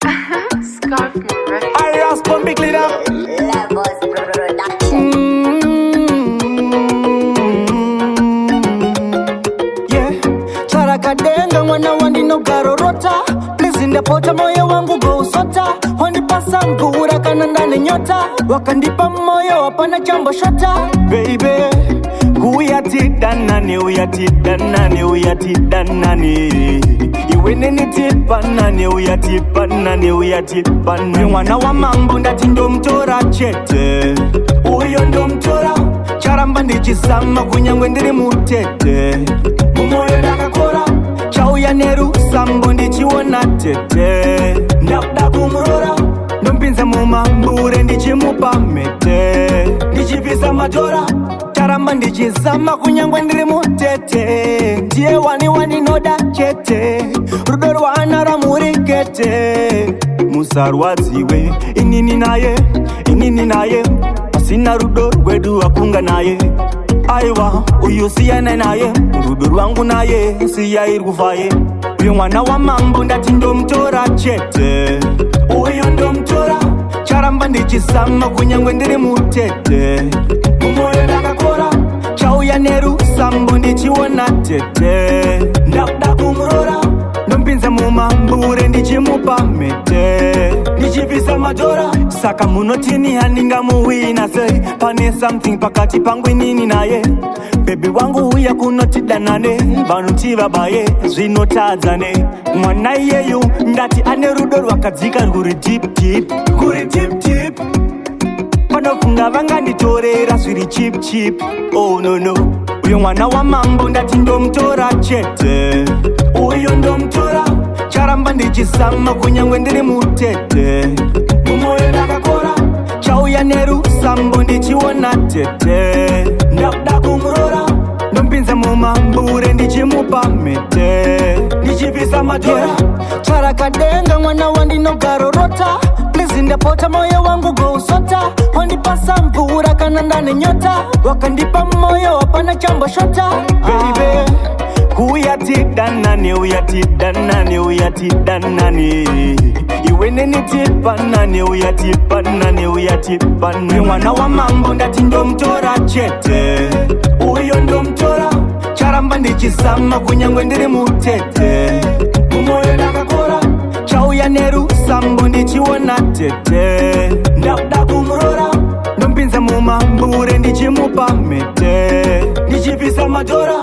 Scarf me record. I ask for big leader. Levels production. Yeah, charakadenga mwana wandi no garorota. Please ndapota moyo wangu go usota. Wanipasa mvura kana ndani nyota. Wakandipa moyo hapana jambo shota. Baby, uyatidanani, uyatidanani, uyatidanani. Iwene nitipanani, uyatipanani, uyatipanani. Mwana wa mambo ndati ndo mtora chete. Uyo ndo mtora charamba ndichisama kunyangwe ndiri mutete. Mumoyo ndakakora chauya neru sambo ndichiona tete. Ndakuda kumurora ndompinza mumambure ndichimupa mete. Ndichipisa matora charamba ndichisama kunyangwe ndiri mutete. Ndiye wani noda chete. Rudo rwana ramurikete. Musarwadziwe inini naye sina rudo rwedu wakunga naye. Aiwa uyu siyana naye rudo rwangu naye siyairkuvaye. Uyo mwana wa mambo ndati ndo mtora chete. Uyo ndo mtora charamba ndichisama kunyangwe ndiri mutete. Mumoyo ndakakora chauya neru sambo ndichiona tete. Ndakuda kumurora ndompinza mumambure ndichimupa mete. Ndichipisa matora saka munotini handinga muwina sei. Pane something pakati pangu inini naye. Baby wangu uya kunotidanane. Vanutiva baye zvinotadzane. Mwana iyeyu ndati ane rudo rwakadzika rwuri deep deep. Rwuri deep deep. Panofunga vanganditorera zviri chip chip. Oh no no. Uyo mwana wa mambo ndati ndo mtora chete. Uyo ndo mtora charamba ndichisama kunyangwe ndiri mutete. Mumoyo ndakakora chauya neru sambo ndichiona tete. Ndakuda kumurora ndompinza mumambure ndichimupa mete. Ndichipisa matora charakadenga mwana wandinogarorota. Please ndapota moyo wangu go usota. Wanipasa mvura kana ndani nyota. Wakandipa moyo hapana chambo shota. Baby, uyatidanani, uyatidanani, uyatidanani. Iwene nitipanani, uyatipanani, uyatipanani. Mwana wa mambo ndati ndo mtora chete. Uyo ndo mtora charamba ndichisama kunyangwe ndiri mutete. Mumoyo ndakakora chauya neru sambo ndichiona tete. Ndakuda kumurora ndompinza mumambure ndichimupa mete. Ndichipisa matora